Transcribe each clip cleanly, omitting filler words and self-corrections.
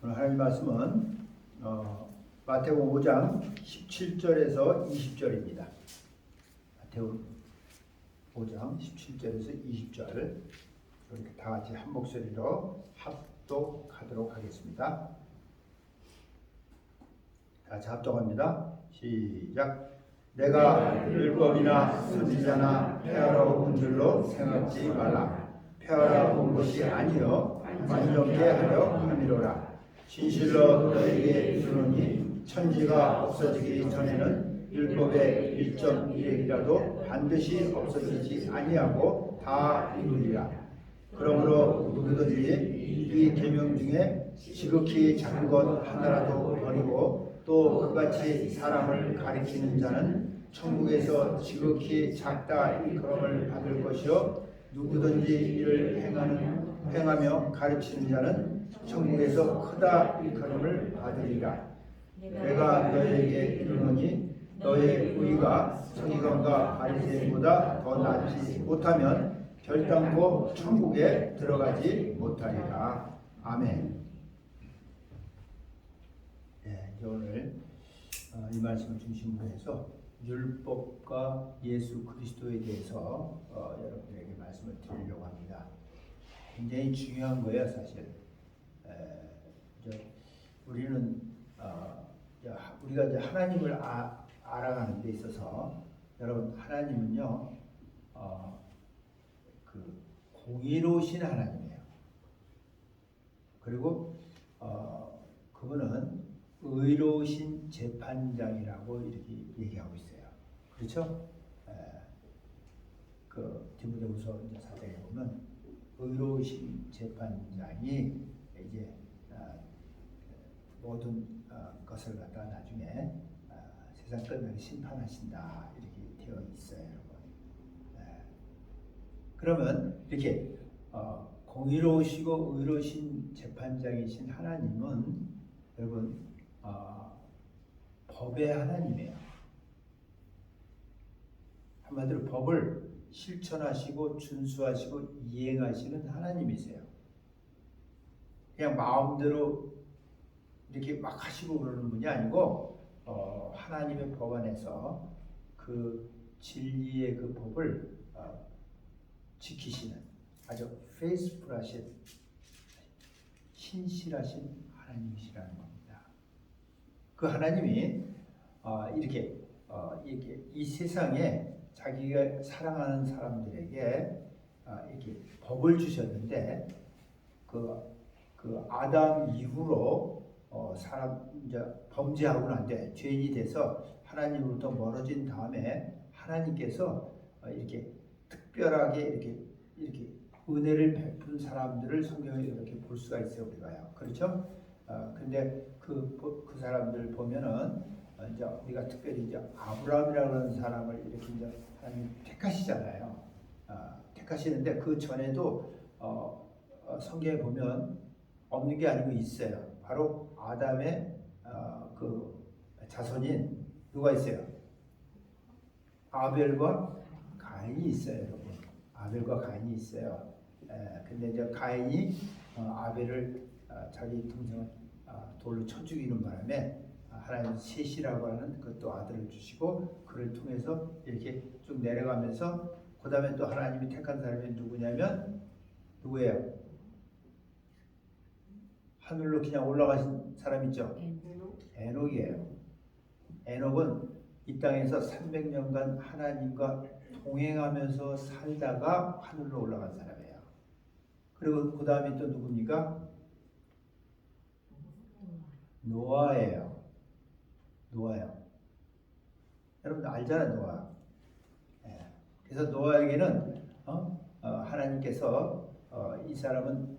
오늘 하나님 말씀은 마태복음 5장 17절에서 20절입니다. 마태복음 5장 17절에서 20절 이렇게 다 같이 한 목소리로 합독하도록 하겠습니다. 다 같이 합독합니다. 시작. 내가 율법이나 선지자나 폐하러 온 줄로 생각지 말라. 폐하러 온 것이 아니요 완전케 하려 함이로라. 진실로 너에게 이르노니 천지가 없어지기 전에는 율법의 1.1획이라도 반드시 없어지지 아니하고 다 이루리라. 그러므로 누구든지 이 계명 중에 지극히 작은 것 하나라도 버리고 또 그같이 사람을 가리키는 자는 천국에서 지극히 작다 일컬음을 받을 것이요 누구든지 이를 행하며 가르치는 자는 천국에서 크다 일컬음을 받으리라. 내가 너에게 이르노니 너의 의가 서기관과 바리새인보다 더 낫지 못하면 결단코 천국에 들어가지 못하리라. 아멘. 네, 오늘 이 말씀을 중심으로 해서 율법과 예수 그리스도에 대해서 여러분들에게 말씀을 드리려고 합니다. 굉장히 중요한 거예요, 사실. 우리는 우리가 이제 하나님을 알아가는 데 있어서 여러분 하나님은요 그 공의로우신 하나님이에요. 그리고 그분은 의로우신 재판장이라고 이렇게 얘기하고 있어요. 그렇죠? 그 디모데후서 4장에 보면 의로우신 재판장이 이제 모든 것을 갖다 나중에 세상 끝날에 심판하신다 이렇게 되어 있어요, 여러분. 그러면 이렇게 공의로우시고 의로우신 재판장이신 하나님은 여러분 법의 하나님이에요. 한마디로 법을 실천하시고 준수하시고 이행하시는 하나님이세요. 그냥 마음대로 이렇게 막 하시고 그러는 분이 아니고 하나님의 법 안에서 그 진리의 그 법을 지키시는 아주 페이스풀하신 신실하신 하나님이시라는 겁니다. 그 하나님이 이렇게 이 세상에 자기가 사랑하는 사람들에게 이렇게 법을 주셨는데 그 아담 이후로 사람 이제 범죄하고 난 뒤에 죄인이 돼서 하나님으로부터 멀어진 다음에 하나님께서 이렇게 특별하게 이렇게 은혜를 베푼 사람들을 성경에 이렇게 볼 수가 있어요, 우리가요. 그렇죠? 근데 그 사람들 보면은 이제 우리가 특별히 이제 아브라함이라는 사람을 이렇게 이제 하나님 택하시잖아요. 택하시는데 그 전에도 성경에 보면 없는 게 아니고 있어요. 바로 아담의 그 자손인 누가 있어요? 아벨과 가인이 있어요, 여러분. 아벨과 가인이 있어요. 근데 이제 가인이 아벨을 자기 동생을 돌로 쳐 죽이는 바람에 하나님 셋이라고 하는 그또 아들을 주시고 그를 통해서 이렇게 쭉 내려가면서 그 다음에 또 하나님이 택한 사람이 누구냐면 누구예요? 하늘로 그냥 올라가신 사람 있죠? 에녹이에요. 에녹은 이 땅에서 300년간 하나님과 동행하면서 살다가 하늘로 올라간 사람이에요. 그리고 그 다음에 또 누굽니까? 노아예요. 여러분 알잖아요, 노아. 그래서 노아에게는 하나님께서 이 사람은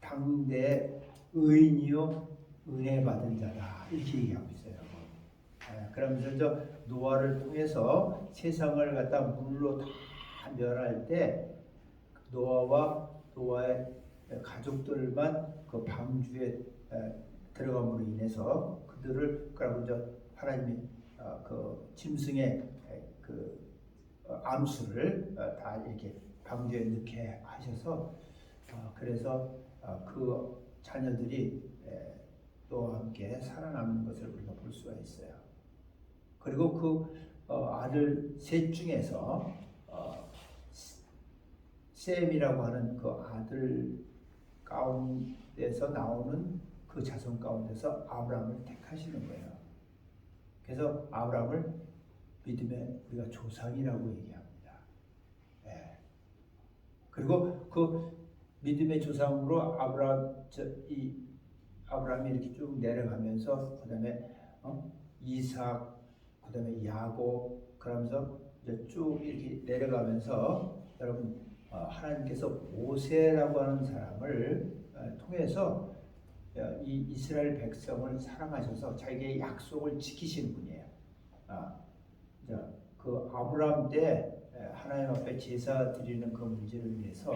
당대의 의인이요 은혜 받은 자다 이렇게 얘기하고 있어요. 그러면서 저 노아를 통해서 세상을 갖다 물로 다 멸할 때 노아와 노아의 가족들만 그 방주에 들어감으로 인해서 그들을 그리고 저 하나님이 그 짐승의 그 암수를 다 이렇게 방주에 넣게 하셔서 그래서 그 자녀들이 또와 함께 살아남는 것을 우리가 볼 수가 있어요. 그리고 그 아들 셋 중에서 셈이라고 하는 그 아들 가운데서 나오는 그 자손 가운데서 아브라함을 택하시는 거예요. 그래서 아브라함을 믿음의 우리가 조상이라고 얘기합니다. 그리고 그 믿음의 조상으로 아브라함이 이렇게 쭉 내려가면서 그다음에 이삭, 그다음에 야곱, 그러면서 이제 쭉 이렇게 내려가면서 여러분 하나님께서 모세라고 하는 사람을 통해서 이 이스라엘 백성을 사랑하셔서 자기의 약속을 지키시는 분이에요. 그 아브라함 때 하나님 앞에 제사 드리는 그 문제를 위해서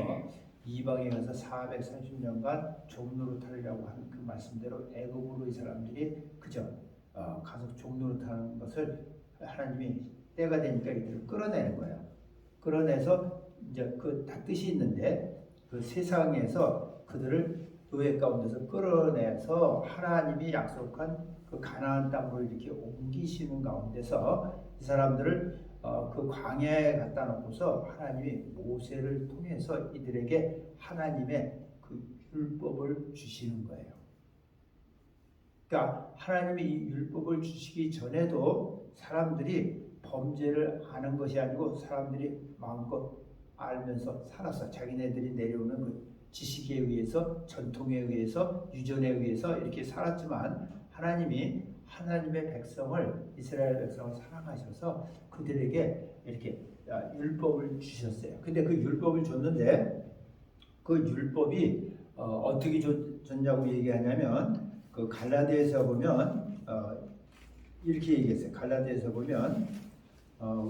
이방에 가서 430년간 종노릇하리라고 하는 그 말씀대로 애굽으로 이 사람들이 그저 가서 종노릇하는 것을 하나님이 때가 되니까 이들을 끌어내는 거예요. 끌어내서 이제 그 다 뜻이 있는데 그 세상에서 그들을 노예 가운데서 끌어내서 하나님이 약속한 그 가나안 땅으로 이렇게 옮기시는 가운데서 이 사람들을 그 광야에 갖다 놓고서 하나님이 모세를 통해서 이들에게 하나님의 그 율법을 주시는 거예요. 그러니까 하나님이 이 율법을 주시기 전에도 사람들이 범죄를 아는 것이 아니고 사람들이 마음껏 알면서 살았어. 자기네들이 내려오는 그 지식에 의해서, 전통에 의해서, 유전에 의해서 이렇게 살았지만 하나님이 하나님의 백성을, 이스라엘 백성을 사랑하셔서 그들에게 이렇게 율법을 주셨어요. 근데 그 율법을 줬는데 그 율법이 어떻게 줬냐고 얘기하냐면 그 갈라디아에서 보면 이렇게 얘기했어요. 갈라디아에서 보면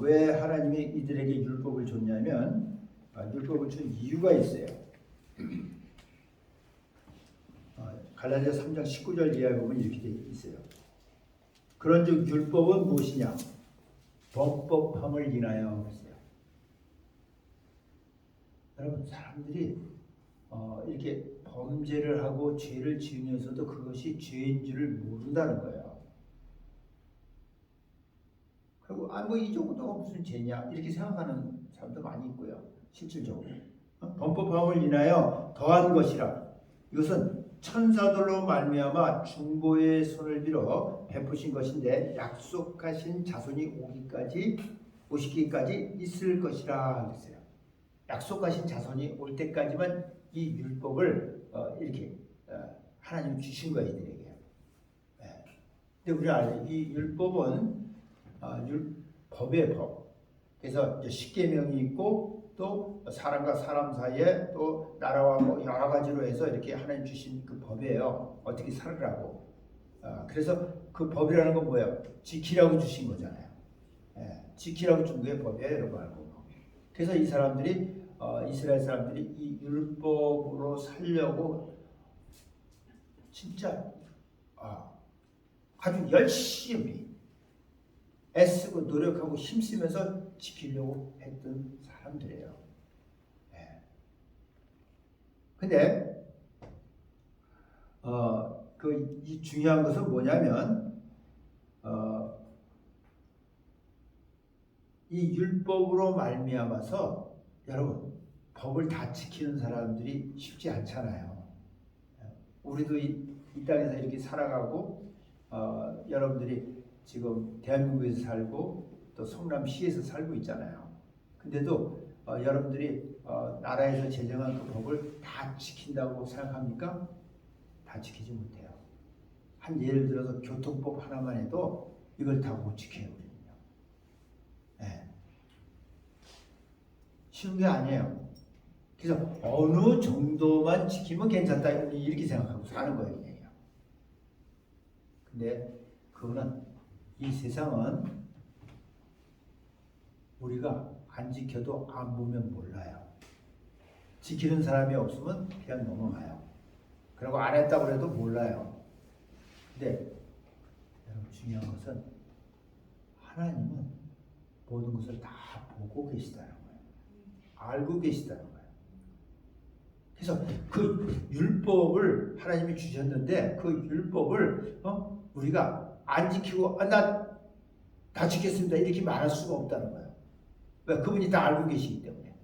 왜 하나님이 이들에게 율법을 줬냐면 율법을 준 이유가 있어요. 갈라디아 3장 19절 이하에 보면 이렇게 되어 있어요. 그런즉 율법은 무엇이냐? 범법함을 인하여 했어요. 여러분 사람들이 이렇게 범죄를 하고 죄를 지으면서도 그것이 죄인 줄을 모른다는 거예요. 그리고 뭐 이 정도가 무슨 죄냐 이렇게 생각하는 사람도 많이 있고요. 실질적으로 범법함을 인하여 더한 것이라 이것은 천사들로 말미암아 중보의 손을 빌어 베푸신 것인데 약속하신 자손이 오시기까지 있을 것이라 그랬어요. 약속하신 자손이 올 때까지만 이 율법을 이렇게 하나님이 주신 거예요, 이들에게. 근데 우리가 알아요. 이 율법은 법의 법. 그래서 이제 십계명이 있고 또 사람과 사람 사이에 또 나라와 뭐 여러 가지로 해서 이렇게 하나님 주신 그 법이에요. 어떻게 살으라고. 그래서 그 법이라는 건 뭐예요? 지키라고 주신 거잖아요. 지키라고 준 게 법이에요, 여러분 알고. 그래서 이 사람들이 이스라엘 사람들이 이 율법으로 살려고 진짜 아주 열심히 애쓰고 노력하고 힘쓰면서 지키려고 했던 사람들이에요. 근데 이 중요한 것은 뭐냐면 이 율법으로 말미암아서 여러분 법을 다 지키는 사람들이 쉽지 않잖아요. 우리도 이 땅에서 이렇게 살아가고 여러분들이 지금 대한민국에서 살고 또 성남시에서 살고 있잖아요. 근데도 여러분들이 나라에서 제정한 그 법을 다 지킨다고 생각합니까? 다 지키지 못해요. 한 예를 들어서 교통법 하나만 해도 이걸 다 못 지켜요. 우리는요. 쉬운 게 아니에요. 그래서 어느 정도만 지키면 괜찮다 이렇게 생각하고 사는 거예요. 그냥. 근데 그거는 이 세상은 우리가 안 지켜도 안 보면 몰라요. 지키는 사람이 없으면 그냥 넘어가요. 그리고 안 했다고 해도 몰라요. 근데 여러분 중요한 것은 하나님은 모든 것을 다 보고 계시다는 거예요. 알고 계시다는 거예요. 그래서 그 율법을 하나님이 주셨는데 그 율법을 우리가 안 지키고 나 다 지켰습니다 이렇게 말할 수가 없다는 거예요. 왜? 그분이 다 알고 계시기 때문에.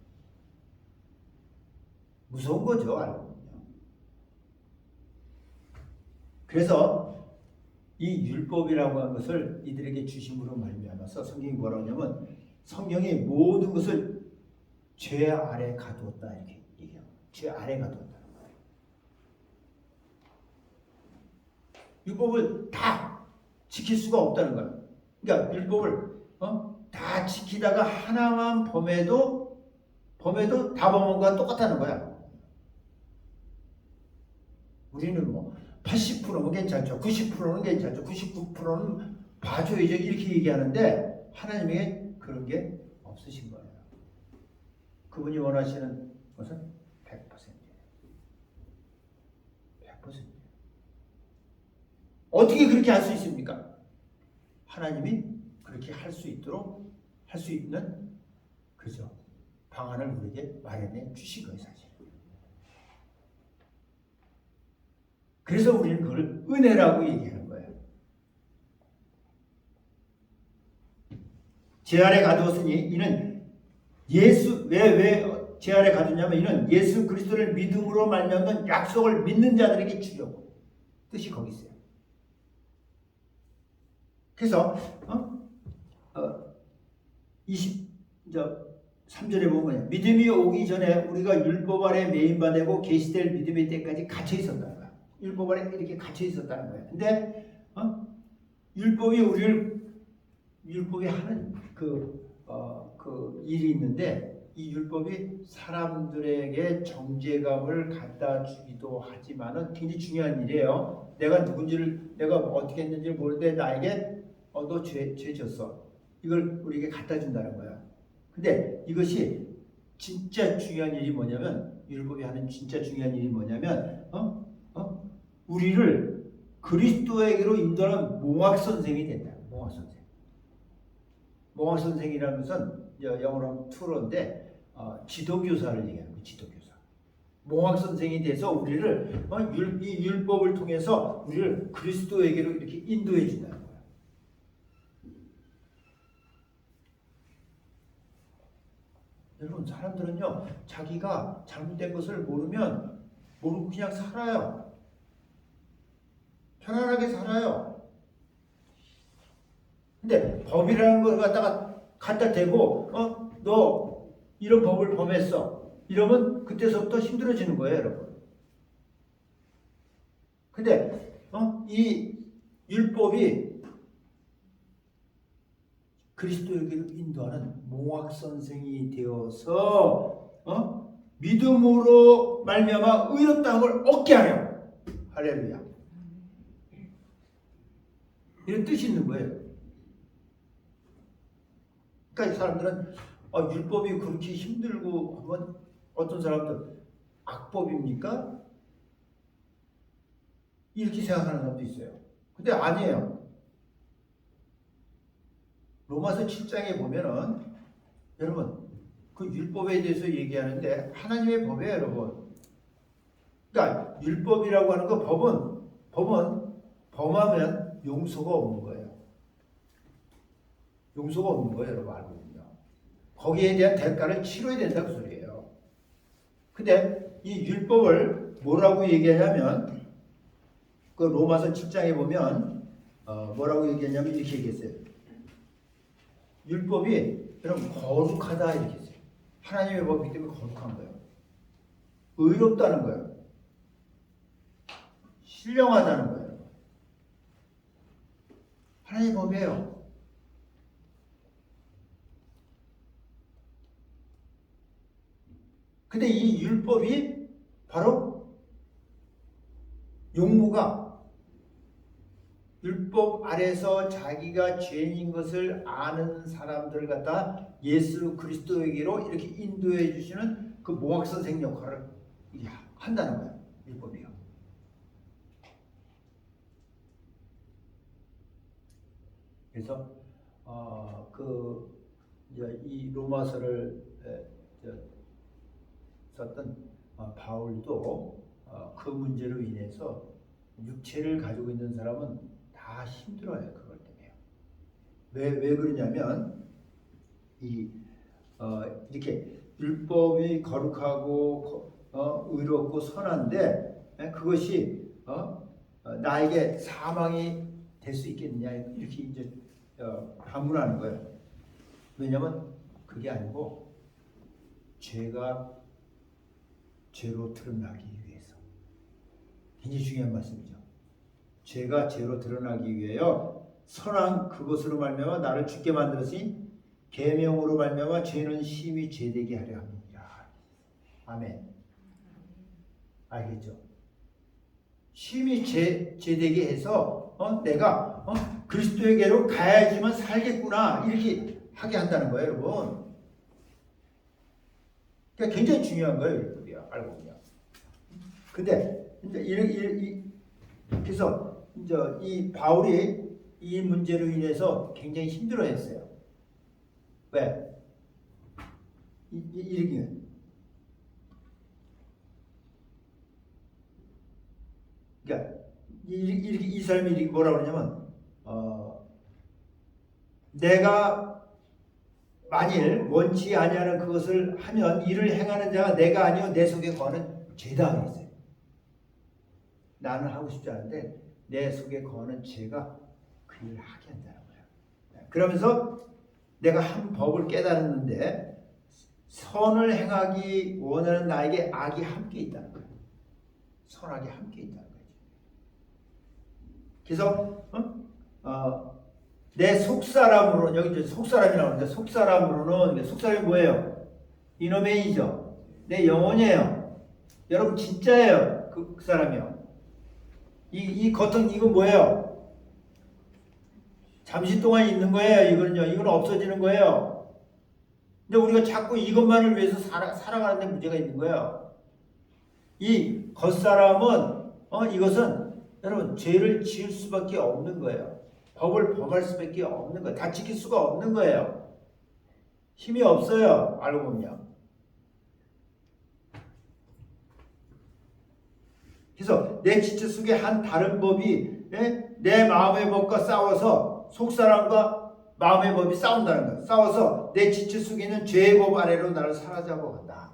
무서운 거죠, 알고 보면. 그래서 이 율법이라고 하는 것을 이들에게 주심으로 말미암아서 성경이 뭐라고 하냐면 성경이 모든 것을 죄 아래 가두었다 이렇게 얘기해요. 죄 아래 가두었다는 거예요. 율법을 다 지킬 수가 없다는 거예요. 그러니까 율법을 다 지키다가 하나만 범해도 다 범한 거와 똑같다는 거야. 우리는 뭐 80%는 괜찮죠. 90%는 괜찮죠. 99%는 봐줘야죠. 이렇게 얘기하는데 하나님에게 그런 게 없으신 거예요. 그분이 원하시는 것은 100%예요. 100%예요. 어떻게 그렇게 할 수 있습니까? 하나님이 그렇게 할 수 있도록 할 수 있는 그죠 방안을 우리에게 마련해 주신 거예요, 사실. 그래서 우리는 그걸 은혜라고 얘기하는 거예요. 제 아래 가두었으니 이는 왜 제 아래 가두냐면 이는 예수 그리스도를 믿음으로 말미암는 약속을 믿는 자들에게 주려고. 뜻이 거기 있어요. 그래서 3절에 보면 믿음이 오기 전에 우리가 율법 아래 매인바 되고 계시될 믿음의 때까지 갇혀 있었다는 거야. 율법 아래 이렇게 갇혀 있었다는 거야. 근데 율법이 하는 그 일이 있는데 이 율법이 사람들에게 정죄감을 갖다 주기도 하지만은 굉장히 중요한 일이에요. 내가 누군지를 내가 어떻게 했는지 모르는데 나에게 너 죄 졌어. 이걸 우리에게 갖다 준다는 거야. 근데 이것이 진짜 중요한 일이 뭐냐면 율법이 하는 진짜 중요한 일이 뭐냐면 우리를 그리스도에게로 인도하는 몽학 선생이 된다. 몽학 선생. 몽학 선생이라는 것은 영어로 하면 튜러인데 지도교사를 얘기하는 거예요. 지도교사. 몽학 선생이 돼서 우리를 이 율법을 통해서 우리를 그리스도에게로 이렇게 인도해 준다는 거예요. 여러분 사람들은요 자기가 잘못된 것을 모르고 그냥 살아요. 편안하게 살아요. 근데 법이라는 걸 갖다 대고 너 이런 법을 범했어. 이러면 그때서부터 힘들어지는 거예요, 여러분. 근데 이 율법이 그리스도에게로 인도하는 몽학 선생이 되어서 믿음으로 말미암아 의롭다함을 얻게 하려. 할렐루야. 이런 뜻이 있는 거예요. 그러니까 이 사람들은 율법이 그렇게 힘들고 하면 어떤 사람들 악법입니까? 이렇게 생각하는 사람도 있어요. 근데 아니에요. 로마서 7장에 보면은 여러분 그 율법에 대해서 얘기하는데 하나님의 법이에요, 여러분. 그러니까 율법이라고 하는 거 법은 범하면 용서가 없는 거예요. 용서가 없는 거예요, 여러분 알거든요. 거기에 대한 대가를 치러야 된다고 소리예요. 근데 이 율법을 뭐라고 얘기하냐면 그 로마서 7장에 보면 뭐라고 얘기하냐면 이렇게 얘기했어요. 율법이 여러분 거룩하다 이렇게 했어요. 하나님의 법이기 때문에 거룩한 거예요. 의롭다는 거예요. 신령하다는 거예요. 하나님의 법이에요. 근데 이 율법이 바로 용모가 율법 아래서 자기가 죄인인 것을 아는 사람들 갖다 예수 그리스도에게로 이렇게 인도해 주시는 그 몽학 선생 역할을 한다는 거예요. 율법이요. 그래서 이 로마서를 썼던 바울도 그 문제로 인해서 육체를 가지고 있는 사람은 다 힘들어요. 그걸 때문에. 왜 그러냐면 이렇게 율법이 거룩하고 의롭고 선한데 그것이 나에게 사망이 될 수 있겠느냐 이렇게 이제 반문하는 거예요. 왜냐하면 그게 아니고 죄가 죄로 드러나기 위해서. 굉장히 중요한 말씀이죠. 죄가 죄로 드러나기 위하여 선한 그것으로 말미암아 나를 죽게 만들었으니 계명으로 말미암아 죄는 심히 죄되게 하려 함이니라. 아멘. 알겠죠? 심히 죄되게 해서 내가 그리스도에게로 가야지만 살겠구나 이렇게 하게 한다는 거예요, 여러분. 그러니까 굉장히 중요한 거예요, 율법이야. 알고 보면. 근데 이제 그래서 이제 이 바울이 이 문제로 인해서 굉장히 힘들어했어요. 왜? 이렇게 그러니까 이 사람이 이렇게 뭐라 그러냐면 내가 만일 원치 아니하는 그것을 하면 이를 행하는 자가 내가 아니요 내 속에 거하는 죄다 했어요. 나는 하고 싶지 않은데 내 속에 거하는 죄가 그 일을 하게 한다는 거예요. 그러면서 내가 한 법을 깨달았는데 선을 행하기 원하는 나에게 악이 함께 있다는 거예요. 선악이 함께 있다는 거예요. 그래서 내 속사람으로 여기 이제 속사람이 나오는데 속사람이 뭐예요? 이노메이죠. 내 영혼이에요. 여러분 진짜예요. 그 사람이요. 이 겉은 이거 뭐예요? 잠시 동안 있는 거예요. 이건 없어지는 거예요. 근데 우리가 자꾸 이것만을 위해서 살아가는데 문제가 있는 거예요. 이 겉사람은 이것은 여러분 죄를 지을 수밖에 없는 거예요. 법을 범할 수밖에 없는 거예요. 다 지킬 수가 없는 거예요. 힘이 없어요. 알고 보면. 그래서 내 지체 속에 한 다른 법이 내 마음의 법과 싸워서 속사람과 마음의 법이 싸운다는 거예요. 싸워서 내 지체 속에 있는 죄의 법 아래로 나를 사로잡아 간다.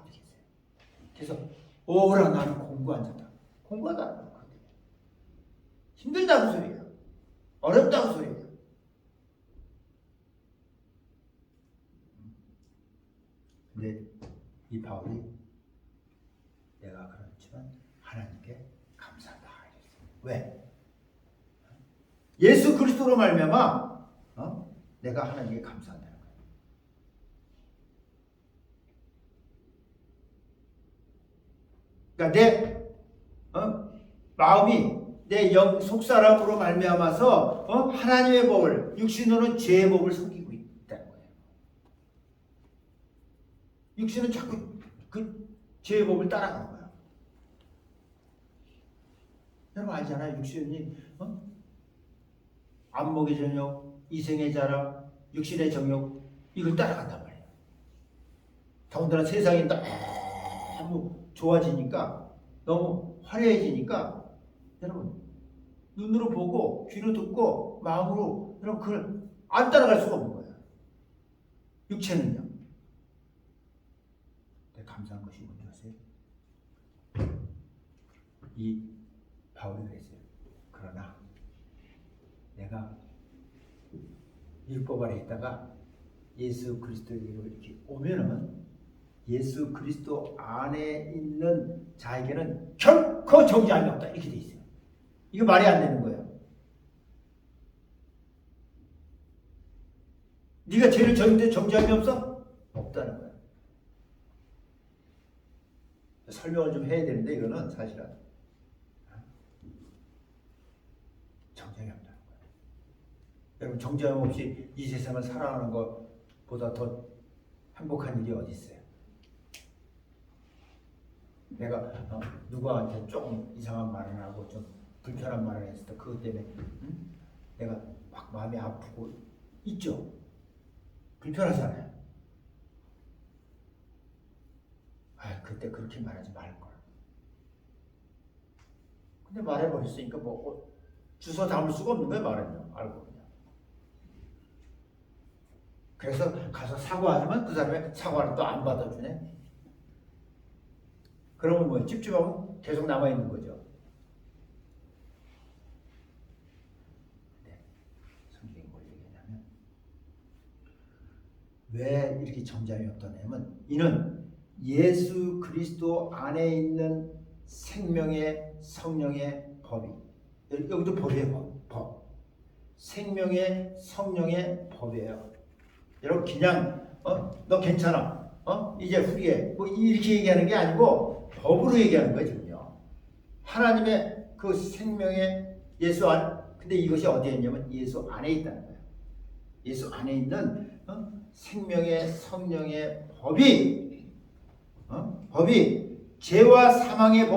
그래서 오라 나는 공부한다. 공부하다는 거예요. 힘들다는 소리예요. 어렵다는 소리예요. 근데 이 바울이 내가 그렇지만 하나님께 감사하다. 왜? 예수 그리스도로 말미암아 내가 하나님께 감사한다는 거예요. 그러니까 내 마음이 내 영 속사람으로 말미암아서 하나님의 법을 육신으로는 죄의 법을 섬기고 있다는 거예요. 육신은 자꾸 그 죄의 법을 따라가는 거야. 여러분 알잖아요. 육신이 안목의 정욕, 이생의 자랑, 육신의 정욕 이걸 따라간단 말이에요. 더군다나 세상이 너무 좋아지니까 너무 화려해지니까 여러분 눈으로 보고 귀로 듣고 마음으로 여러분 그걸 안 따라갈 수가 없는 거예요. 육체는요. 근데 감사한 것이 뭔지 아세요? 이 바울이 그랬어요. 그러나 내가 율법 아래 있다가 예수 그리스도에게로 이렇게 오면은 예수 그리스도 안에 있는 자에게는 결코 정죄함이 없다. 이렇게 돼 있어요. 이거 말이 안 되는 거예요. 네가 죄를 졌는데 정죄함이 없어? 없다는 거예요. 설명을 좀 해야 되는데 이거는 사실은 정죄함이 없다는 거예요. 여러분 정죄함 없이 이 세상을 살아가는 것보다 더 행복한 일이 어디 있어요? 내가 누구한테 조금 이상한 말을 하고 좀 불편한 말을 했을 때 그것 때문에 내가 막 마음이 아프고 있죠. 불편하잖아요. 그때 그렇게 말하지 말걸. 근데 말해버렸으니까 주워 담을 수가 없는 거예요. 말은요. 알고 그냥. 그래서 가서 사과하지만 그 사람이 사과를 또 안 받아주네. 그러면 뭐 찝찝하면 계속 남아있는 거죠. 네. 성경이 뭘 얘기하냐면 왜 이렇게 정장이 없다냐면 이는 예수 그리스도 안에 있는 생명의 성령의 법이, 여기도 법이에요. 법. 생명의 성령의 법이에요. 여러분 그냥 너 괜찮아, 이제 후리해, 뭐 이렇게 얘기하는 게 아니고 법으로 얘기하는 거예요. 지금요. 하나님의 그 생명의 예수 안, 근데 이것이 어디에 있냐면 예수 안에 있다는 거예요. 예수 안에 있는 생명의 성령의 법이 죄와 사망의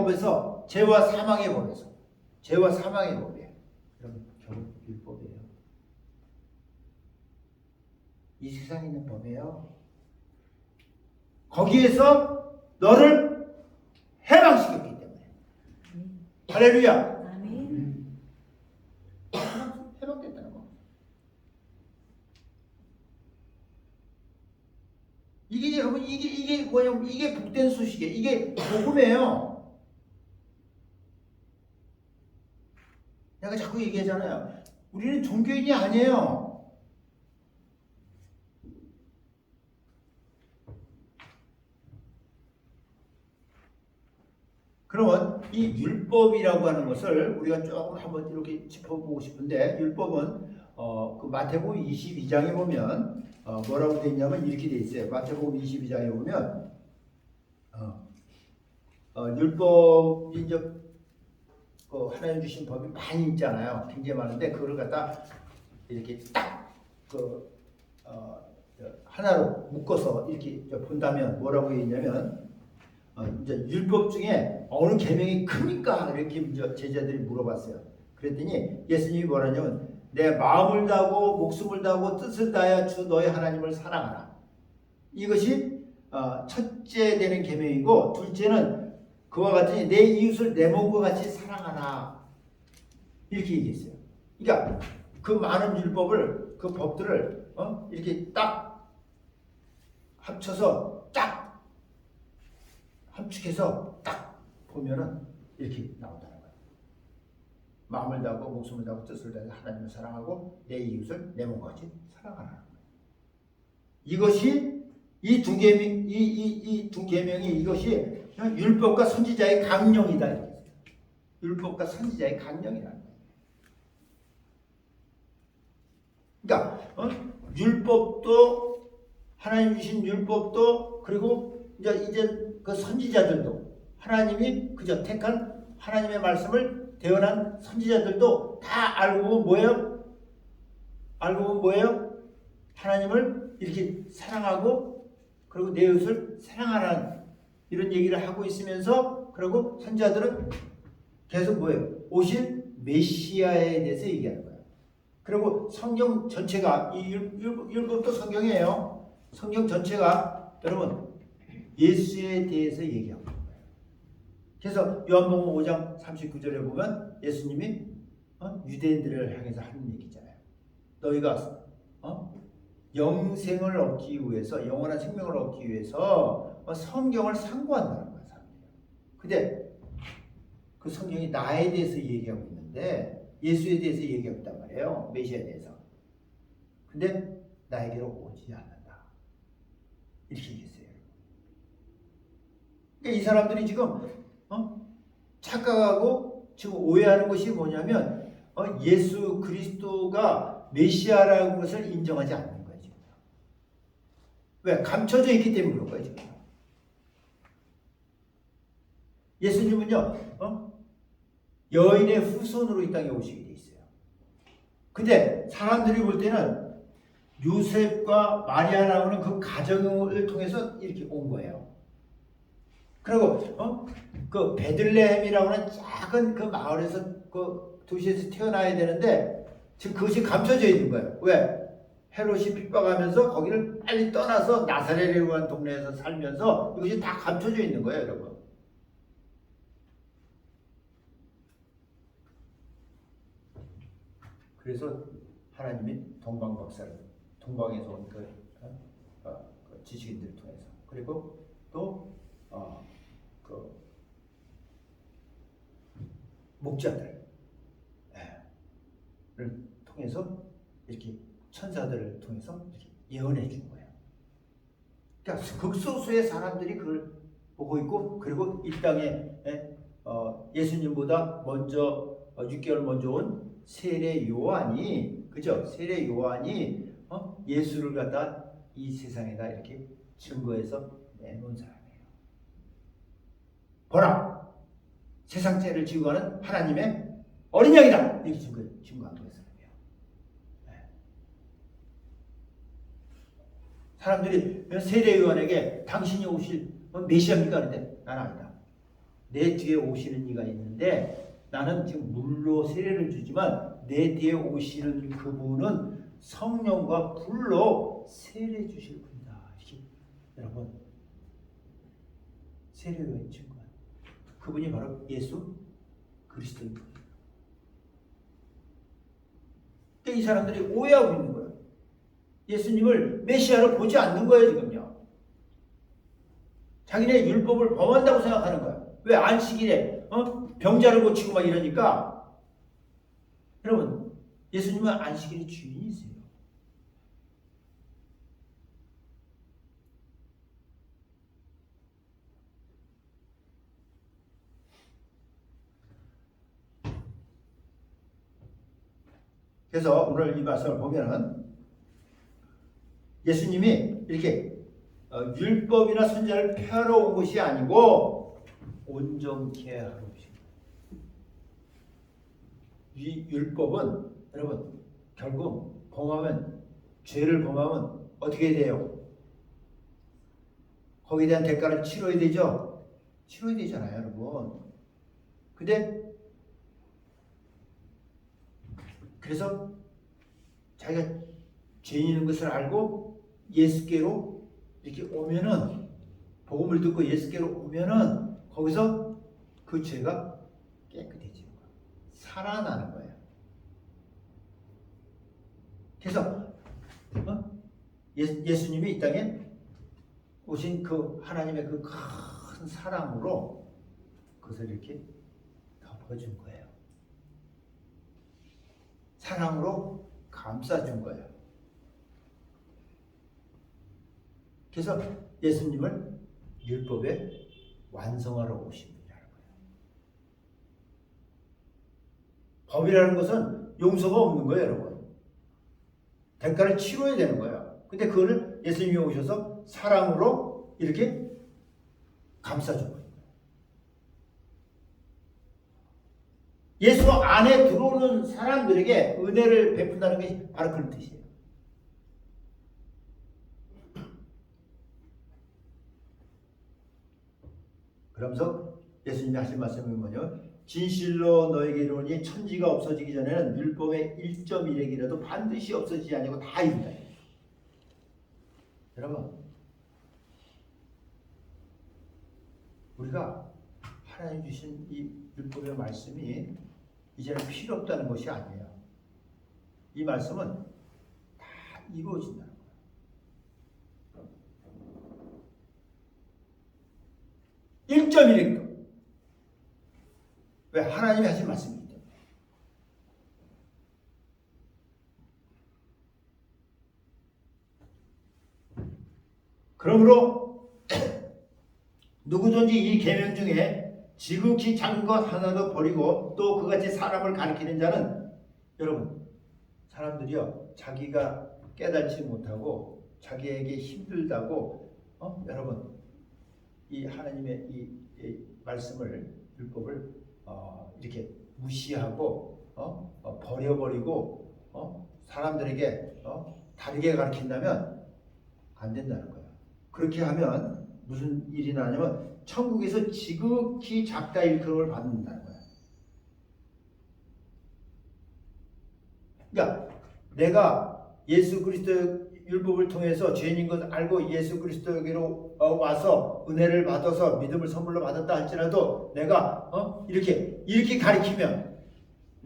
법이에요. 여러분 결국 율법이에요. 이 세상에 있는 법이에요. 거기에서 너를 해방시켰기 때문에. 할렐루야. 아멘. 해방됐다는 거. 이게 여러분 이게 뭐냐면 이게 복된 소식이에요. 이게 복음이에요. 내가 자꾸 얘기하잖아요. 우리는 종교인이 아니에요. 그러면 이 율법이라고 하는 것을 우리가 조금 한번 이렇게 짚어보고 싶은데, 율법은 그 마태복음 22장에 보면 뭐라고 되어 있냐면 이렇게 되어 있어요. 마태복음 22장에 보면 율법이 이제 그 하나님 주신 법이 많이 있잖아요. 굉장히 많은데 그걸 갖다 이렇게 딱 하나로 묶어서 이렇게 본다면 뭐라고 되어 있냐면 이제 율법 중에 어느 계명이 큽니까? 이렇게 이제 제자들이 물어봤어요. 그랬더니 예수님이 뭐라냐면 내 마음을 다하고 목숨을 다하고 뜻을 다하여 주 너의 하나님을 사랑하라. 이것이 첫째 되는 계명이고, 둘째는 그와 같으니 내 이웃을 내 몸과 같이 사랑하라. 이렇게 얘기했어요. 그러니까 그 많은 율법을, 그 법들을 이렇게 딱 합쳐서 딱 함축해서 딱 보면은 이렇게 나온다는 거예요. 마음을 다하고 목숨을 다하고 뜻을 다해서 하나님을 사랑하고 내 이웃을 내 몸과 같이 사랑하라는 거예요. 이것이 이 두 계명이 이것이 율법과 선지자의 강령이다. 율법과 선지자의 강령이라는 거예요. 그러니까 율법도, 하나님 주신 율법도, 그리고 이제 그 선지자들도, 하나님이 그저 택한 하나님의 말씀을 대언한 선지자들도 다 알고 보면 뭐예요? 하나님을 이렇게 사랑하고 그리고 내 이웃을 사랑하라는 이런 얘기를 하고 있으면서, 그리고 선지자들은 계속 뭐예요? 오실 메시아에 대해서 얘기하는 거예요. 그리고 성경 전체가, 이 율법도 성경이에요. 성경 전체가 여러분 예수에 대해서 얘기하고 있는 거예요. 그래서 요한복음 5장 39절에 보면 예수님이 유대인들을 향해서 하는 얘기잖아요. 너희가 영생을 얻기 위해서, 영원한 생명을 얻기 위해서 성경을 상고한다는 거예요. 근데 그 성경이 나에 대해서 얘기하고 있는데 예수에 대해서 얘기하고 있단 말이에요. 메시아에 대해서. 근데 나에게로 오지 않는다. 이렇게 얘기했어요. 그러니까 이 사람들이 지금 착각하고 지금 오해하는 것이 뭐냐면 예수 그리스도가 메시아라는 것을 인정하지 않는 거예요. 지금. 왜? 감춰져 있기 때문에 그런 거예요. 지금. 예수님은요 여인의 후손으로 이 땅에 오시게 돼 있어요. 근데 사람들이 볼 때는 요셉과 마리아라는 그 가정을 통해서 이렇게 온 거예요. 그리고 그 베들레헴이라고 하는 작은 그 마을에서 그 도시에서 태어나야 되는데 지금 그것이 감춰져 있는 거예요. 왜? 헤롯이 핍박하면서 거기를 빨리 떠나서 나사렛이라고 하는 동네에서 살면서 이것이 다 감춰져 있는 거예요, 여러분. 그래서 하나님이 동방에서 온 그 지식인들을 통해서, 그리고 또 그 목자들을 통해서 이렇게 천사들을 통해서 이렇게 예언해 준 거예요. 그러니까 극소수의 사람들이 그걸 보고 있고, 그리고 이 땅에 예수님보다 먼저 6개월 먼저 온 세례 요한이, 그죠? 세례 요한이 예수를 갖다 이 세상에다 이렇게 증거해서 내놓은 사람이에요. 보라, 세상 죄를 지고 가는 하나님의 어린 양이다, 이렇게 증거한 거예요. 사람들이 세례 요한에게 당신이 오실 메시아입니까? 그런데 나는 아니다. 내 뒤에 오시는 이가 있는데 나는 지금 물로 세례를 주지만 내 뒤에 오시는 그분은 성령과 불로 세례 주실 분이다. 이렇게 여러분, 세례 요한이 증거한 그분이 바로 예수 그리스도입니다. 그러니까 이 사람들이 오해하고 있는 거예요. 예수님을 메시아로 보지 않는 거예요, 지금요. 자기네 율법을 범한다고 생각하는 거야. 왜 안식일에 병자를 고치고 막 이러니까. 여러분, 예수님은 안식일의 주인이세요. 그래서 오늘 이 말씀을 보면은 예수님이 이렇게 율법이나 선지자를 폐하러 온 것이 아니고 온전케 하러 오신 거예요. 이 율법은 여러분 결국 죄를 범하면 어떻게 돼요? 거기에 대한 대가를 치러야 되죠? 치러야 되잖아요, 여러분. 근데 그래서 자기가 죄인인 것을 알고 예수께로 이렇게 오면은, 복음을 듣고 예수께로 오면은 거기서 그 죄가 깨끗해지는 거예요. 살아나는 거예요. 그래서 예수님이 이 땅에 오신 그 하나님의 그 큰 사랑으로 그것을 이렇게 덮어준 거예요. 사랑으로 감싸준 거예요. 그래서 예수님을 율법에 완성하러 오신 분이라는 거예요. 법이라는 것은 용서가 없는 거예요, 여러분. 대가를 치러야 되는 거예요. 근데 그거를 예수님이 오셔서 사랑으로 이렇게 감싸준 거예요. 예수 안에 들어오는 사람들에게 은혜를 베푼다는 것이 바로 그런 뜻이에요. 그러면서 예수님이 하신 말씀이 뭐냐면, 진실로 너에게 이르노니 천지가 없어지기 전에는 율법의 1.1핵이라도 반드시 없어지지 아니고 다 이룬다. 여러분, 우리가 하나님 주신 이 율법의 말씀이 이제는 필요 없다는 것이 아니에요. 이 말씀은 다 이루어진다는 거예요. 1.1핵도. 왜? 하나님이 하신 말씀이기 때문에. 그러므로 누구든지 이 계명 중에 지극히 작은 것 하나도 버리고 또 그같이 사람을 가리키는 자는, 여러분, 사람들이요 자기가 깨닫지 못하고 자기에게 힘들다고 여러분 이 하나님의 이 말씀을, 율법을 이렇게 무시하고 버려버리고 사람들에게 다르게 가르친다면 안 된다는 거예요. 그렇게 하면 무슨 일이 나냐면 천국에서 지극히 작다 일컬음을 받는다는 거예요. 그러니까 내가 예수 그리스도 율법을 통해서 죄인인 것 알고 예수 그리스도에게로 와서 은혜를 받아서 믿음을 선물로 받았다 할지라도 내가 이렇게 가리키면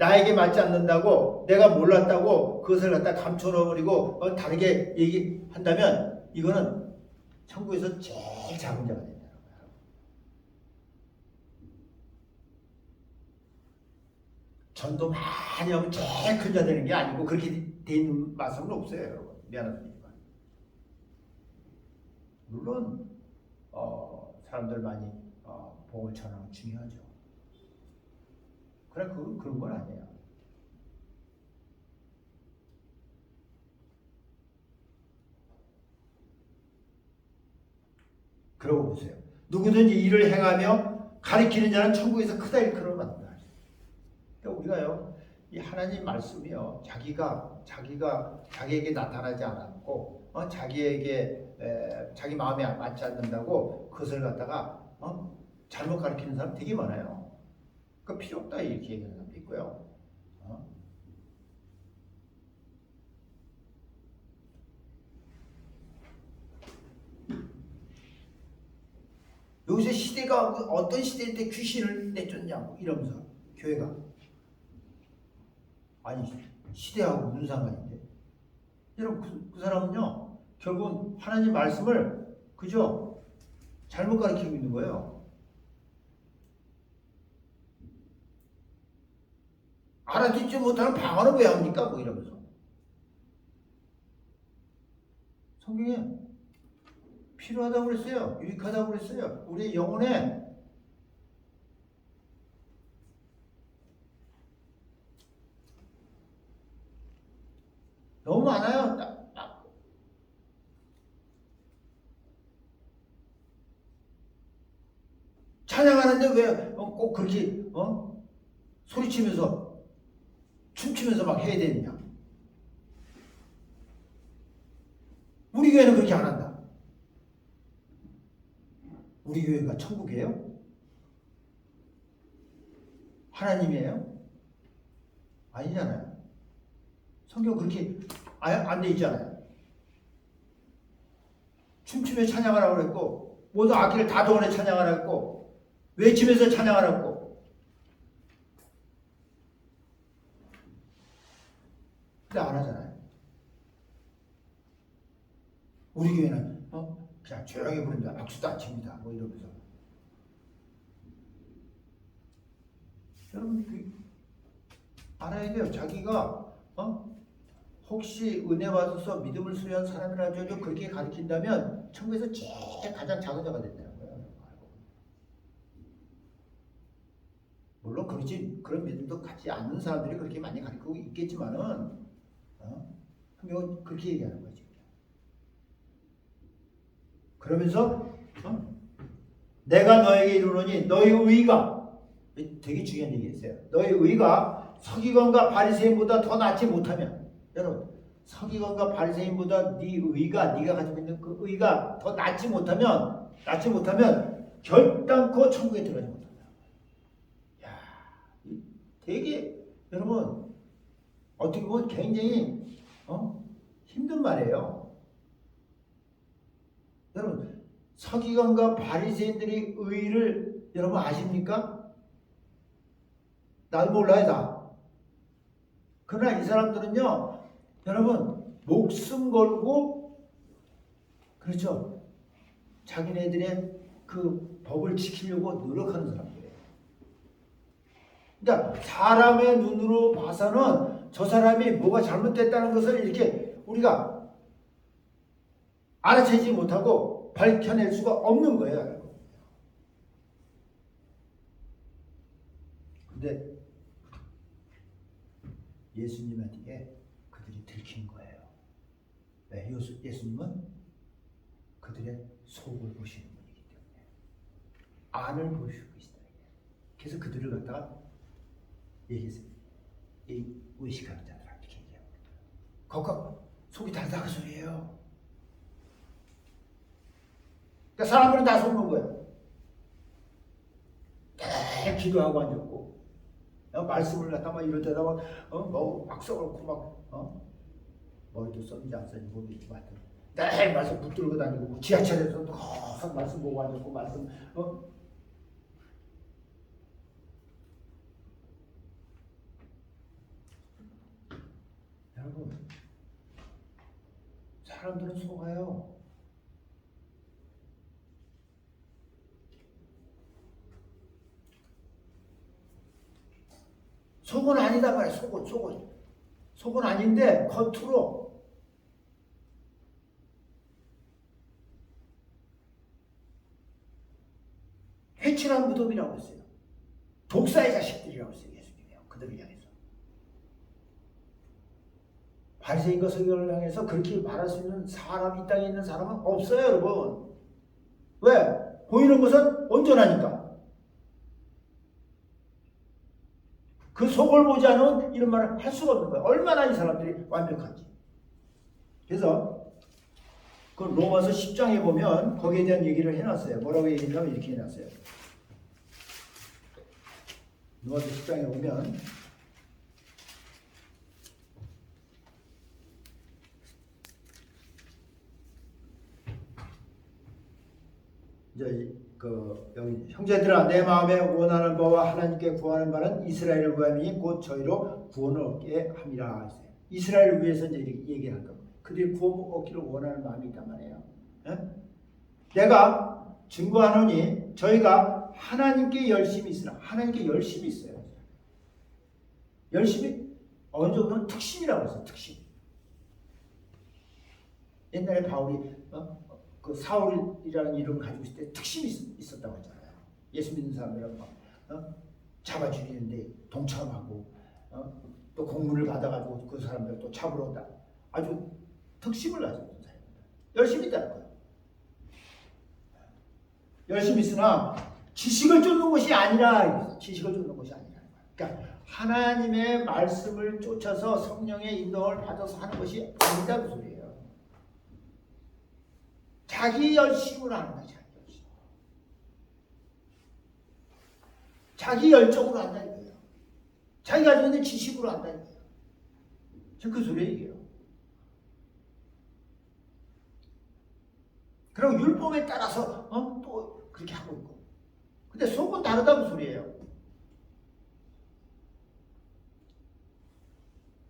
나에게 맞지 않는다고 내가 몰랐다고 그것을 갖다 감춰놓아버리고 다르게 얘기한다면 이거는 천국에서 제일 작은 자가 된다는 거예요. 전도 많이 하면 제일 큰 자 되는 게 아니고 그렇게 돼 있는 말씀은 없어요, 여러분. 미안합니다. 물론 사람들 많이 복을 전하는 건 중요하죠. 그래 그런 건 아니에요. 그러고 보세요. 누구든지 일을 행하며 가리키는 자는 천국에서 크다 일컬어만다. 그러니까 우리가요, 이 하나님 말씀이요, 자기에게 나타나지 않았고, 자기 마음에 맞지 않는다고 그것을 갖다가 잘못 가리키는 사람 되게 많아요. 그 필요 없다 이렇게 얘기하는 사람도 있고요. 요새 시대가 어떤 시대일 때 귀신을 내쫓냐고 이러면서 교회가 아니 시대하고 무슨 상관인데? 여러분 그 사람은요 결국은 하나님 말씀을 그죠 잘못 가르치고 있는 거예요. 알아듣지 못하는 방언을 왜 합니까? 뭐 이러면서 성경에 필요하다고 그랬어요. 유익하다고 그랬어요. 우리 영혼에 너무 많아요. 찬양하는데 왜 꼭 그렇게 소리치면서 춤추면서 막 해야 되느냐? 우리 교회는 그렇게 안 한다. 우리 교회가 천국이에요? 하나님이에요? 아니잖아요. 성경 그렇게 안 돼 있잖아요. 춤추며 찬양하라고 그랬고 모든 악기를 다 동원해 찬양하라고 했고 외치면서 찬양하라고 했고 근데 안 하잖아요. 우리 교회는 그냥 조용히 부릅니다. 박수도 안 칩니다. 뭐 이러면서 여러분 알아야 돼요. 자기가 혹시 은혜 받아서 믿음을 수여한 사람이라도 그렇게 가르친다면 천국에서 제일 가장 작은 자가 된다는 거예요. 물론 그런 믿음도 갖지 않는 사람들이 그렇게 많이 가르치고 있겠지만은 성경은 그렇게 얘기하는 거지. 그러면서 내가 너에게 이르노니 너희 의가 되게 중요한 얘기였어요. 너희 의가 서기관과 바리새인보다 더 낫지 못하면 여러분 서기관과 바리새인보다 네 의가 네가 가지고 있는 그 의가 더 낫지 못하면 결단코 천국에 들어가지 못한다. 야, 되게 여러분 어떻게 보면 굉장히 힘든 말이에요. 여러분 서기관과 바리새인들이 의를 여러분 아십니까? 난 몰라요 다. 그러나 이 사람들은요 여러분 목숨 걸고 그렇죠 자기네들의 그 법을 지키려고 노력하는 사람들이에요. 그러니까 사람의 눈으로 봐서는 저 사람이 뭐가 잘못됐다는 것을 이렇게 우리가 알아채지 못하고 밝혀낼 수가 없는 거예요. 근데 예수님한테 그들이 들킨 거예요. 왜? 예수님은 그들의 속을 보시는 분이기 때문에 안을 보시고 계시다. 그래서 그들을 갖다가 얘기했어요. 이 의식하는 자들아 이렇게 얘기합니다. 거기가 속이 달다 그 소리예요. 그러니까 사람들은 다 속는 거예요. 계속 기도하고 앉았고 말씀을 갖다 막 이럴 때다 막 써놓고 머리도 썼는지 안 썼는지 모르겠지만 매일 말씀 붙들고 다니고 지하철에서도 항상 말씀 보고 앉았고 말씀 여러분, 사람들은 속아요. 속은 아니다 말이야. 속은 아닌데 겉으로 회칠한 무덤이라고 했어요. 독사의 자식들이라고 했어요. 예수님이요. 그들을 향해서. 바리새인과 서기관을 향해서 그렇게 말할 수 있는 사람이 이 땅에 있는 사람은 없어요, 여러분. 왜? 보이는 것은 온전하니까. 그 속을 보지 않으면 이런 말을 할 수가 없는 거예요. 얼마나 이 사람들이 완벽한지. 그래서 그 로마서 10장에 보면 거기에 대한 얘기를 해놨어요. 뭐라고 얘기하냐면 이렇게 해놨어요. 로마서 10장에 보면 이제 여기 형제들아 내 마음에 원하는 바와 하나님께 구하는 바는 이스라엘을 위함이니 곧 저희로 구원을 얻게 함이라 했어요. 이스라엘을 위해서 이제 이렇게 얘기한 겁니다. 그들이 구원 얻기를 원하는 마음이 있단 말이에요. 내가 증거하노니 저희가 하나님께 열심히 있으라. 하나님께 열심히 있어요. 열심히 어느 정도는 특심이라고 했어요. 특심. 옛날에 바울이 그 사울이라는 이름을 가지고 있을 때 특심이 있었다고 했잖아요. 예수 믿는 사람들은 막 잡아 죽이는데 동참하고 또 공문을 받아가지고 그 사람들 또 잡으러 온다. 아주 특심을 가지고 있는 사람입니다. 열심히 있다는 거예요. 열심히 있으나 지식을 쫓는 것이 아니라 지식을 쫓는 것이 아니라는 거예요. 그러니까 하나님의 말씀을 쫓아서 성령의 인도를 받아서 하는 것이 아니다는 소리예요. 자기 열심으로 하는 거야. 자기 열심. 자기 열정으로 한다는 거예요. 자기가 가지고 있는 지식으로 한다는 거예요. 지금 그 소리 얘기해요. 그리고 율법에 따라서 또 그렇게 하고 있고. 근데 속은 다르다는 소리예요.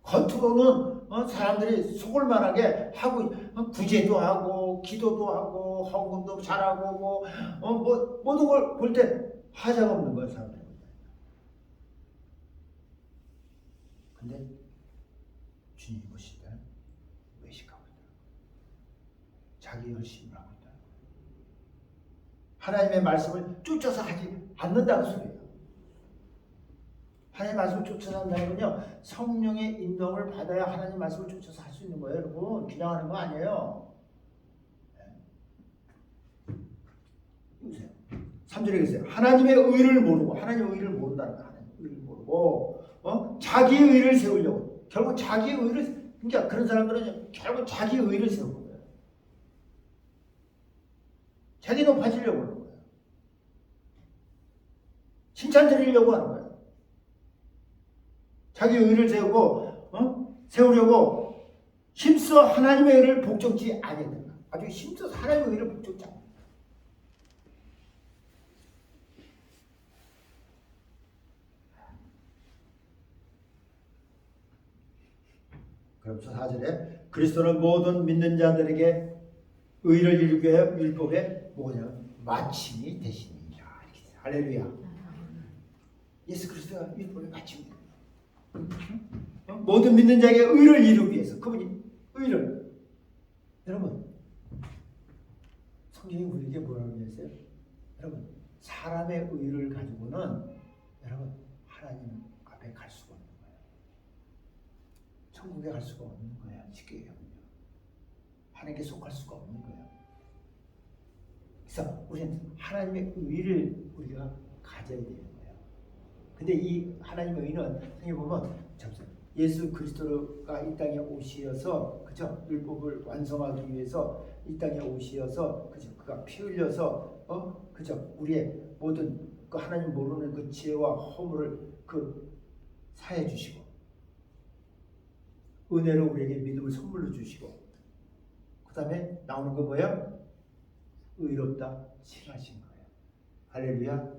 겉으로는 사람들이 속을 만하게 하고 구제도 하고 기도도 하고 헌금도 잘하고 모든 걸 볼 때 하자가 없는 거예요. 사람들이. 근데 주님이 보실 때는 외식하고 있다. 자기 열심을 하고 있다. 하나님의 말씀을 쫓아서 하지 않는다는 소리예요. 하나님의 말씀을 쫓아서 한다는 건요, 성령의 인도를 받아야 하나님의 말씀을 쫓아서 할 수 있는 거예요, 여러분. 그냥 하는 거 아니에요. 보세요. 3절에 계세요. 하나님의 의를 모르고, 하나님의 의를 모른다는 거예요. 하나님의 의를 모르고, 자기의 의를 세우려고. 결국 자기의 의를, 그러니까 그런 사람들은 결국 자기의 의를 세우는 거예요. 자기 높아지려고 하는 거예요. 칭찬 드리려고 하는 거예요. 자기 의를 세우려고 힘써 하나님의 의를 복종치 아니한다. 아주 힘써서 하나님의 의를 복종치 않는다. 그러면서 4절에 그리스도는 모든 믿는 자들에게 의를 이루게 하여 율법의 뭐냐면 마침이 되시니라. 할렐루야. 예수 그리스도가 율법의 마침입니다. 모든 믿는 자에게 의를 이루기 위해서 그분이 의를. 여러분 성경이 우리에게 뭐라고 했어요? 여러분 사람의 의를 가지고는 여러분 하나님 앞에 갈 수가 없는 거예요. 천국에 갈 수가 없는 거예요. 쉽게 얘기하면요. 하나님께 속할 수가 없는 거예요. 그래서 우리는 하나님의 의를 우리가 가져야 되는 거예요. 근데 이 하나님의 의는 성경에 보면 예수 그리스도가 이 땅에 오시어서 그죠? 율법을 완성하기 위해서 이 땅에 오시어서 그죠? 그가 피 흘려서 그죠? 우리의 모든 그 하나님 모르는 그 죄와 허물을 그 사해 주시고 은혜로 우리에게 믿음을 선물로 주시고 그다음에 나오는 거 뭐예요? 의롭다 칭하신 거예요. 할렐루야.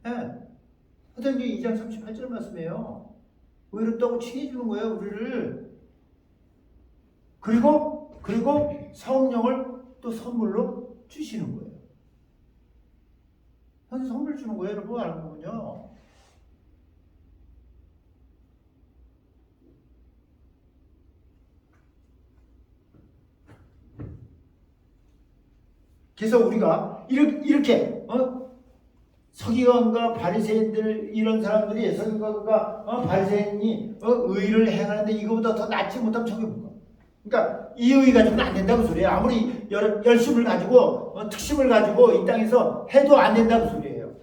네. 사도행전 2장 38절 말씀이에요. 의롭다고 칭해 주는 거예요, 우리를. 그리고 성령을 또 선물로 주시는 거예요. 선물 주는 거예요, 여러분. 알고 보면요. 그래서 우리가 이렇게 서기관과 바리새인들 이런 사람들이 서기관과 바리새인이 의를 행하는데 이거보다 더 낫지 못하면 저게 뭔가? 그러니까 이 의 가지고는 안 된다고 소리예요. 아무리 열심을 가지고 특심을 가지고 이 땅에서 해도 안 된다고 소리예요.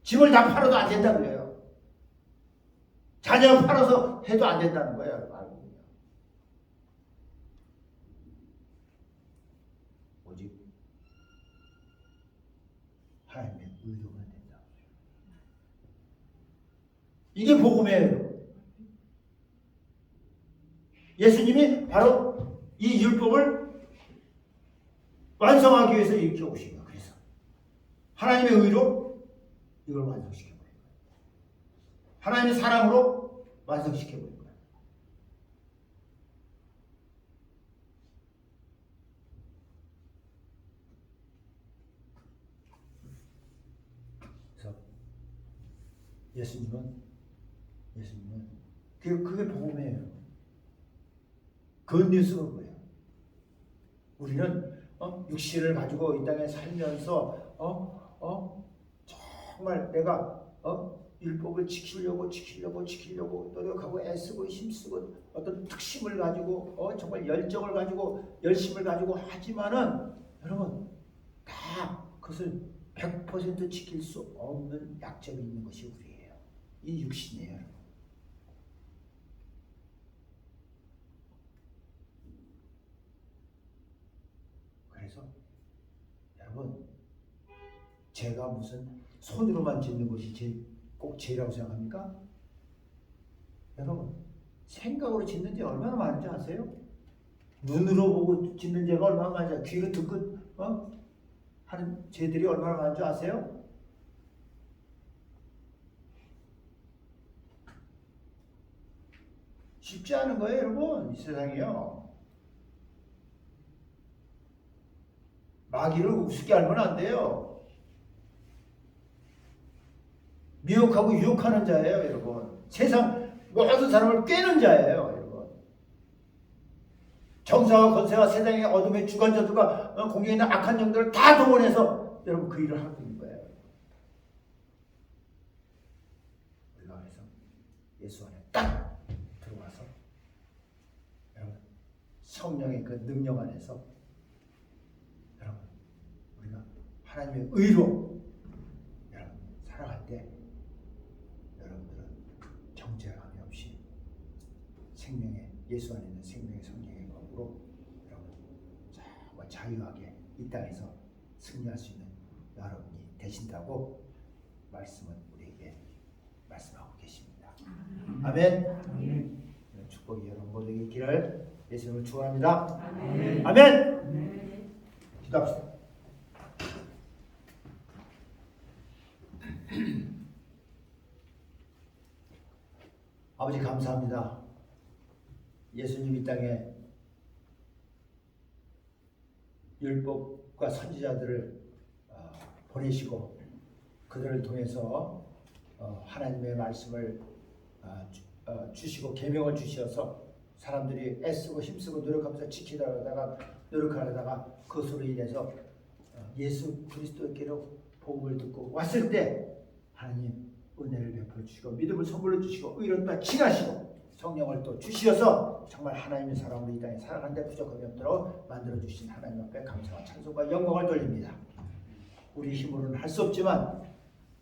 집을 다 팔아도 안 된다고 그래요. 자녀 팔아서 해도 안 된다는 거예요. 오직 하나님의 의로만 된다. 이게 복음이에요. 예수님이 바로 이 율법을 완성하기 위해서 이렇게 오신 거예요. 그래서 하나님의 의로 이걸 완성시켜버린 거예요. 하나님의 사랑으로 완성시켜버린 거예요. 그래서 예수님은 그게 복음이에요. 굿뉴스가 뭐예요? 우리는 육신을 가지고 이 땅에 살면서 정말 내가 율법을 지키려고 노력하고 애쓰고 힘쓰고 어떤 특심을 가지고 정말 열정을 가지고 열심을 가지고 하지만은 여러분 다 그것을 100% 지킬 수 없는 약점이 있는 것이 우리예요. 이 육신이에요. 여러분. 그래서 여러분 제가 무슨 손으로만 짓는 것이 꼭 죄라고 생각합니까? 여러분 생각으로 짓는 죄 얼마나 많은지 아세요? 눈으로 보고 짓는 죄가 얼마나 많은지 귀로 듣고 하는 죄들이 얼마나 많은지 아세요? 쉽지 않은 거예요, 여러분. 이 세상이요. 마귀를 우습게 알면 안 돼요. 미혹하고 유혹하는 자예요, 여러분. 세상 모든 사람을 꿰는 자예요, 여러분. 정사와 권세와 세상의 어둠의 주관자들과 공중에 있는 악한 영들을 다 동원해서 여러분 그 일을 하고 있는 거예요. 우리가 그래서 예수 안에 딱 들어와서 여러분 성령의 그 능력 안에서 여러분 우리가 하나님의 의로 여러분 살아갈 때 여러분들은 정죄감이 없이 생명의 예수 안에 있는 생명의 성령의 법으로 여러분 정말 자유하게 이 땅에서 승리할 수 있는 여러분이 되신다고 말씀은 우리에게 말씀하고 계십니다. 아멘. 축복이 여러분 모두에게 있기를 예수님을 축원합니다. 아멘. 기도합시다. 아버지 감사합니다. 예수님 이 땅에 율법과 선지자들을 보내시고 그들을 통해서 하나님의 말씀을 주시고 계명을 주셔서 사람들이 애쓰고 힘쓰고 노력하면서 노력하다가 그것으로 인해서 예수 그리스도께로 복음을 듣고 왔을 때 하나님 은혜를 베풀어 주시고 믿음을 선물로 주시고 의를 또 칭하시고 성령을 또 주시어서 정말 하나님의 사람으로 이 땅에 살아가는데 부족함이 없도록 만들어주신 하나님 앞에 감사와 찬송과 영광을 돌립니다. 우리 힘으로는 할 수 없지만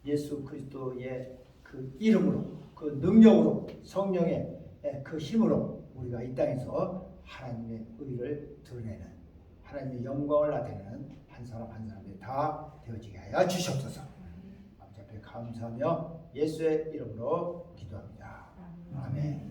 예수 그리스도의 그 이름으로 그 능력으로 성령의 그 힘으로 우리가 이 땅에서 하나님의 의를 드러내는 하나님의 영광을 나타내는 한 사람 한 사람이 다 되어지게 하여 주시옵소서. 아버지 앞에 감사하며 예수의 이름으로 기도합니다. 아멘.